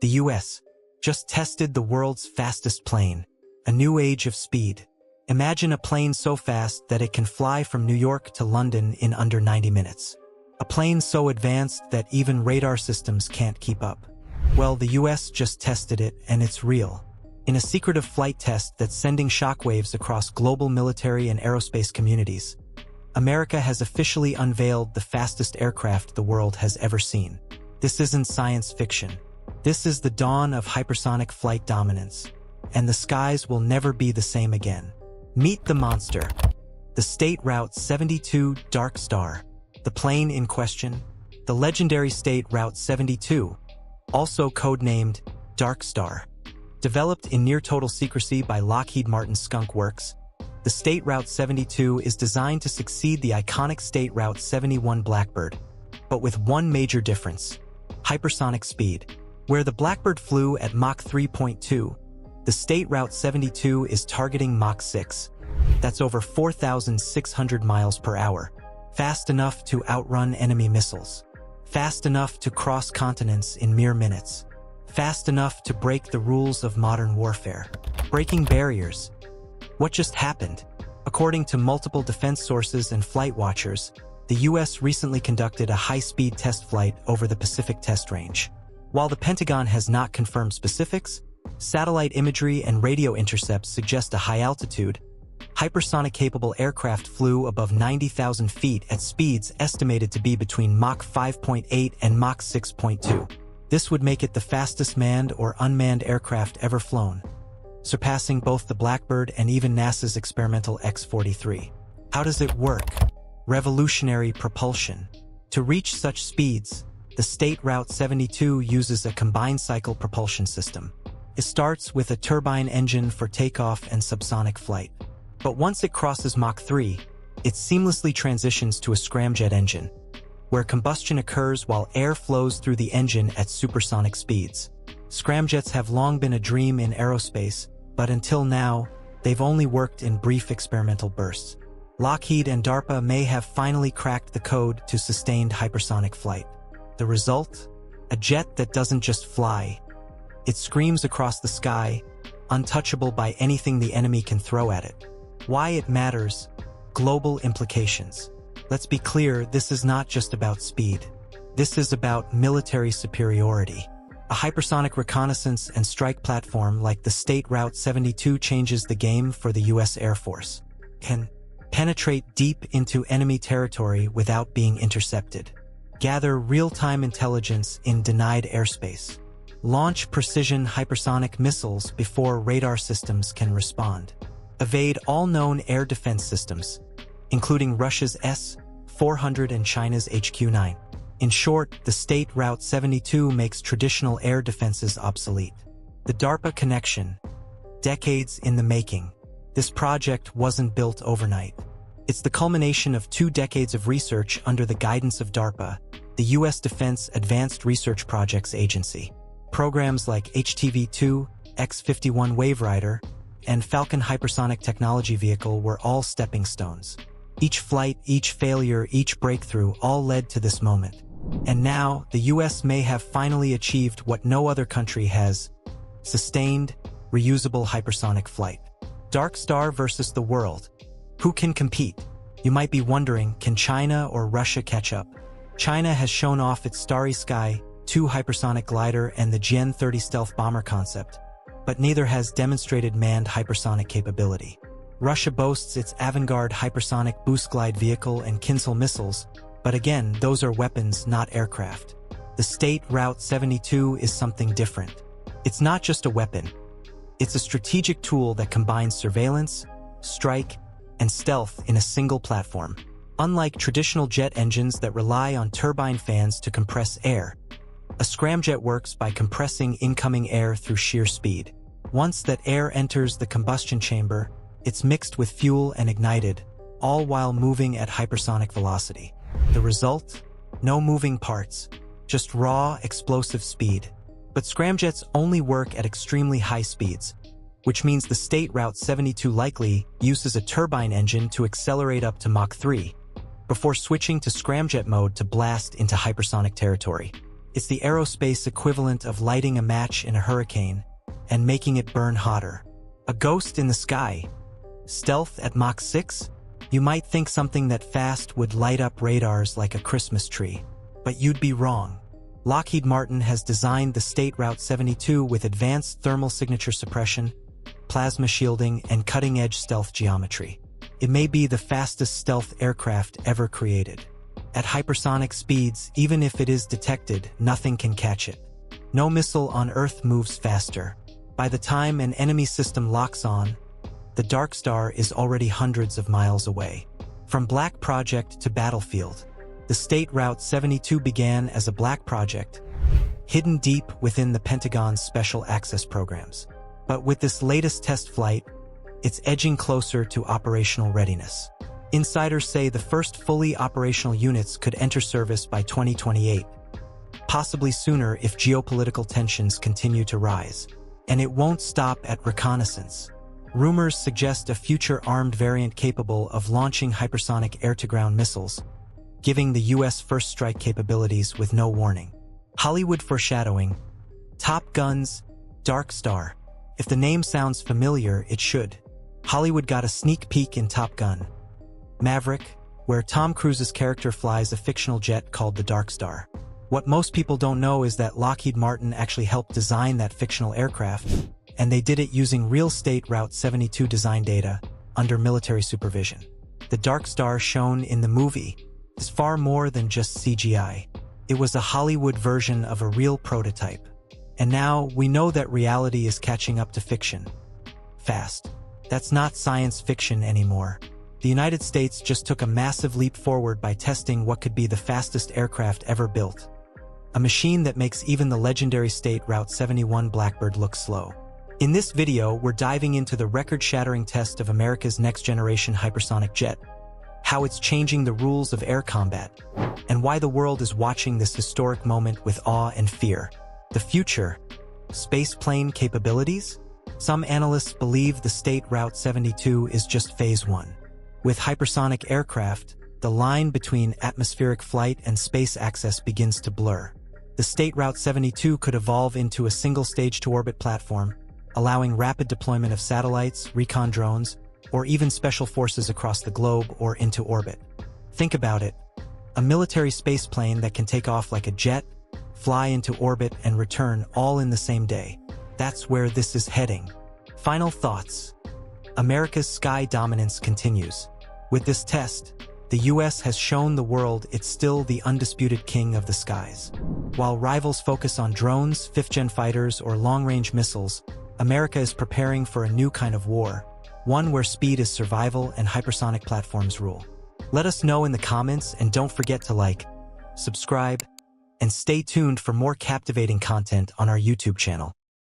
the US, just tested the world's fastest plane, a new age of speed. Imagine a plane so fast that it can fly from New York to London in under 90 minutes. A plane so advanced that even radar systems can't keep up. Well, the US just tested it, and it's real. In a secretive flight test that's sending shockwaves across global military and aerospace communities, America has officially unveiled the fastest aircraft the world has ever seen. This isn't science fiction. This is the dawn of hypersonic flight dominance, and the skies will never be the same again. Meet the monster, the State Route 72 Darkstar. The plane in question, the legendary State Route 72, also codenamed Darkstar. Developed in near-total secrecy by Lockheed Martin's Skunk Works, the State Route 72 is designed to succeed the iconic State Route 71 Blackbird, but with one major difference: hypersonic speed. Where the Blackbird flew at Mach 3.2, the State Route 72 is targeting Mach 6. That's over 4,600 miles per hour. Fast enough to outrun enemy missiles. Fast enough to cross continents in mere minutes. Fast enough to break the rules of modern warfare. Breaking barriers. What just happened? According to multiple defense sources and flight watchers, the US recently conducted a high-speed test flight over the Pacific Test Range. While the Pentagon has not confirmed specifics, satellite imagery and radio intercepts suggest a high-altitude, hypersonic-capable aircraft flew above 90,000 feet at speeds estimated to be between Mach 5.8 and Mach 6.2. This would make it the fastest manned or unmanned aircraft ever flown, surpassing both the Blackbird and even NASA's experimental X-43. How does it work? Revolutionary propulsion. To reach such speeds, the State Route 72 uses a combined-cycle propulsion system. It starts with a turbine engine for takeoff and subsonic flight. But once it crosses Mach 3, it seamlessly transitions to a scramjet engine, where combustion occurs while air flows through the engine at supersonic speeds. Scramjets have long been a dream in aerospace, but until now, they've only worked in brief experimental bursts. Lockheed and DARPA may have finally cracked the code to sustained hypersonic flight. The result? A jet that doesn't just fly. It screams across the sky, untouchable by anything the enemy can throw at it. Why it matters? Global implications. Let's be clear, this is not just about speed. This is about military superiority. A hypersonic reconnaissance and strike platform like the State Route 72 changes the game for the US Air Force. Can penetrate deep into enemy territory without being intercepted. Gather real-time intelligence in denied airspace. Launch precision hypersonic missiles before radar systems can respond. Evade all known air defense systems, including Russia's S-400 and China's HQ-9. In short, the State Route 72 makes traditional air defenses obsolete. The DARPA connection. Decades in the making. This project wasn't built overnight. It's the culmination of 2 decades of research under the guidance of DARPA, the U.S. Defense Advanced Research Projects Agency. Programs like HTV-2, X-51 Waverider, and Falcon Hypersonic Technology Vehicle were all stepping stones. Each flight, each failure, each breakthrough all led to this moment. And now, the US may have finally achieved what no other country has: sustained, reusable hypersonic flight. Darkstar versus the world. Who can compete? You might be wondering, can China or Russia catch up? China has shown off its Starry Sky 2 hypersonic glider and the Jian 30 stealth bomber concept, but neither has demonstrated manned hypersonic capability. Russia boasts its Avangard hypersonic boost glide vehicle and Kinzhal missiles, but again, those are weapons, not aircraft. The State Route 72 is something different. It's not just a weapon. It's a strategic tool that combines surveillance, strike, and stealth in a single platform. Unlike traditional jet engines that rely on turbine fans to compress air, a scramjet works by compressing incoming air through sheer speed. Once that air enters the combustion chamber, it's mixed with fuel and ignited, all while moving at hypersonic velocity. The result? No moving parts, just raw, explosive speed. But scramjets only work at extremely high speeds, which means the State Route 72 likely uses a turbine engine to accelerate up to Mach 3, before switching to scramjet mode to blast into hypersonic territory. It's the aerospace equivalent of lighting a match in a hurricane and making it burn hotter. A ghost in the sky. Stealth at Mach 6? You might think something that fast would light up radars like a Christmas tree. But you'd be wrong. Lockheed Martin has designed the State Route 72 with advanced thermal signature suppression, plasma shielding, and cutting-edge stealth geometry. It may be the fastest stealth aircraft ever created. At hypersonic speeds, even if it is detected, nothing can catch it. No missile on Earth moves faster. By the time an enemy system locks on, the Darkstar is already hundreds of miles away. From Black Project to battlefield, the State Route 72 began as a Black Project, hidden deep within the Pentagon's Special Access programs. But with this latest test flight, it's edging closer to operational readiness. Insiders say the first fully operational units could enter service by 2028, possibly sooner if geopolitical tensions continue to rise. And it won't stop at reconnaissance. Rumors suggest a future armed variant capable of launching hypersonic air-to-ground missiles, giving the U.S. first strike capabilities with no warning. Hollywood foreshadowing. Top Gun's Darkstar. If the name sounds familiar, it should. Hollywood got a sneak peek in Top Gun Maverick, where Tom Cruise's character flies a fictional jet called the Darkstar. What most people don't know is that Lockheed Martin actually helped design that fictional aircraft, and they did it using real State Route 72 design data under military supervision. The Darkstar shown in the movie is far more than just CGI. It was a Hollywood version of a real prototype. And now we know that reality is catching up to fiction. Fast. That's not science fiction anymore. The United States just took a massive leap forward by testing what could be the fastest aircraft ever built. A machine that makes even the legendary State Route 71 Blackbird look slow. In this video, we're diving into the record-shattering test of America's next-generation hypersonic jet, how it's changing the rules of air combat, and why the world is watching this historic moment with awe and fear. The future. Spaceplane capabilities? Some analysts believe the State Route 72 is just Phase 1. With hypersonic aircraft, the line between atmospheric flight and space access begins to blur. The State Route 72 could evolve into a single stage-to-orbit platform, allowing rapid deployment of satellites, recon drones, or even special forces across the globe or into orbit. Think about it. A military spaceplane that can take off like a jet, fly into orbit, and return all in the same day. That's where this is heading. Final thoughts. America's sky dominance continues. With this test, the U.S. has shown the world it's still the undisputed king of the skies. While rivals focus on drones, fifth-gen fighters, or long-range missiles, America is preparing for a new kind of war, one where speed is survival and hypersonic platforms rule. Let us know in the comments, and don't forget to like, subscribe, and stay tuned for more captivating content on our YouTube channel.